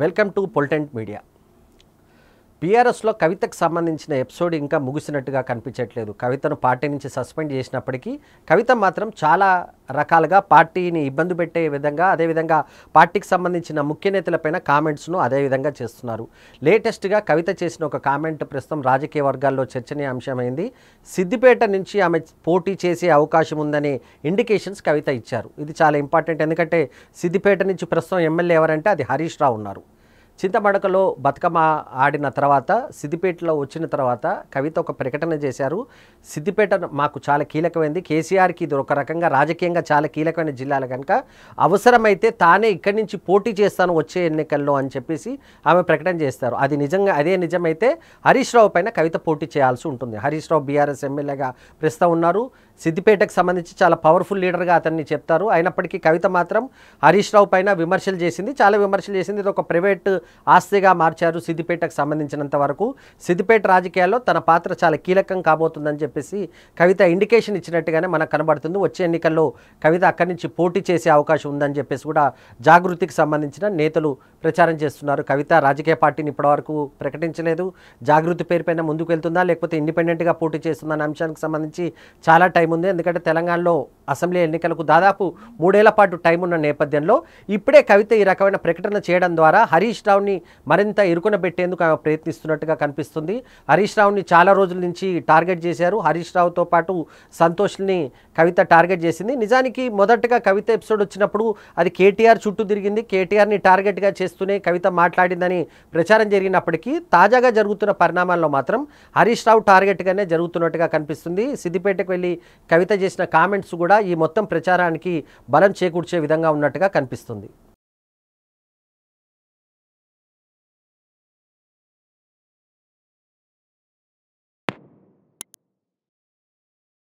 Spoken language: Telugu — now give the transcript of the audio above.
Welcome to పొలిటెంట్ media. బీఆర్ఎస్లో కవితకు సంబంధించిన ఎపిసోడ్ ఇంకా ముగిసినట్టుగా కనిపించట్లేదు. కవితను పార్టీ నుంచి సస్పెండ్ చేసినప్పటికీ కవిత మాత్రం చాలా రకాలుగా పార్టీని ఇబ్బంది పెట్టే విధంగా, అదేవిధంగా పార్టీకి సంబంధించిన ముఖ్య నేతలపైన కామెంట్స్ను అదేవిధంగా చేస్తున్నారు. లేటెస్ట్గా కవిత చేసిన ఒక కామెంట్ ప్రస్తుతం రాజకీయ వర్గాల్లో చర్చనీయాంశమైంది. సిద్దిపేట నుంచి ఆమె పోటీ చేసే అవకాశం ఉందనే ఇండికేషన్స్ కవిత ఇచ్చారు. ఇది చాలా ఇంపార్టెంట్, ఎందుకంటే సిద్దిపేట నుంచి ప్రస్తుతం ఎమ్మెల్యే ఎవరంటే అది హరీష్ రావు ఉన్నారు. చింతమడకలో బతుకమ్మ ఆడిన తర్వాత సిద్దిపేటలో వచ్చిన తర్వాత కవిత ఒక ప్రకటన చేశారు. సిద్దిపేట మాకు చాలా కీలకమైంది, కేసీఆర్కి ఇది ఒక రకంగా రాజకీయంగా చాలా కీలకమైన జిల్లాలు కనుక అవసరమైతే తానే ఇక్కడి నుంచి పోటీ చేస్తాను వచ్చే ఎన్నికల్లో అని చెప్పేసి ఆమె ప్రకటన చేస్తారు. అది నిజంగా అదే నిజమైతే హరీష్ రావు పైన కవిత పోటీ చేయాల్సి ఉంటుంది. హరీష్ రావు బీఆర్ఎస్ ఎమ్మెల్యేగా ప్రస్తుతం ఉన్నారు. సిద్దిపేటకు సంబంధించి చాలా పవర్ఫుల్ లీడర్గా అతన్ని చెప్తారు. అయినప్పటికీ కవిత మాత్రం హరీష్ రావు పైన విమర్శలు చేసింది, చాలా విమర్శలు చేసింది. ఇది ఒక ప్రైవేట్ ఆస్తిగా మార్చారు సిద్దిపేటకు సంబంధించినంత వరకు. సిద్దిపేట రాజకీయాల్లో తన పాత్ర చాలా కీలకం కాబోతుందని చెప్పేసి కవిత ఇండికేషన్ ఇచ్చినట్టుగానే మనకు కనబడుతుంది. వచ్చే ఎన్నికల్లో కవిత అక్కడి నుంచి పోటీ చేసే అవకాశం ఉందని చెప్పేసి కూడా జాగృతికి సంబంధించిన నేతలు ప్రచారం చేస్తున్నారు. కవిత రాజకీయ పార్టీని ఇప్పటివరకు ప్రకటించలేదు. జాగృతి పేరుపైన ముందుకు వెళ్తుందా లేకపోతే ఇండిపెండెంట్గా పోటీ చేస్తుందన్న అంశానికి సంబంధించి చాలా టైం ఉంది. ఎందుకంటే తెలంగాణలో అసెంబ్లీ ఎన్నికలకు దాదాపు 3 ఏళ్ల పాటు టైం ఉన్న నేపథ్యంలో ఇప్పుడే కవిత ఈ రకమైన ప్రకటన చేయడం ద్వారా హరీష్ రావుని మరింత ఇరుకునబెట్టేందుకు ఆమె ప్రయత్నిస్తున్నట్టుగా కనిపిస్తుంది. హరీష్ రావుని చాలా రోజుల నుంచి టార్గెట్ చేశారు. హరీష్ రావుతో పాటు సంతోష్ని కవిత టార్గెట్ చేసింది. నిజానికి మొదటగా కవిత ఎపిసోడ్ వచ్చినప్పుడు అది కేటీఆర్ చుట్టూ తిరిగింది. కేటీఆర్ని టార్గెట్గా చేస్తూనే కవిత మాట్లాడిందని ప్రచారం జరిగినప్పటికీ తాజాగా జరుగుతున్న పరిణామాల్లో మాత్రం హరీష్ రావు టార్గెట్గానే జరుగుతున్నట్టుగా కనిపిస్తుంది. సిద్దిపేటకు వెళ్ళి కవిత చేసిన కామెంట్స్ కూడా ఈ మొత్తం ప్రచారానికి బలం చేకూర్చే విధంగా ఉన్నట్టుగా కనిపిస్తుంది.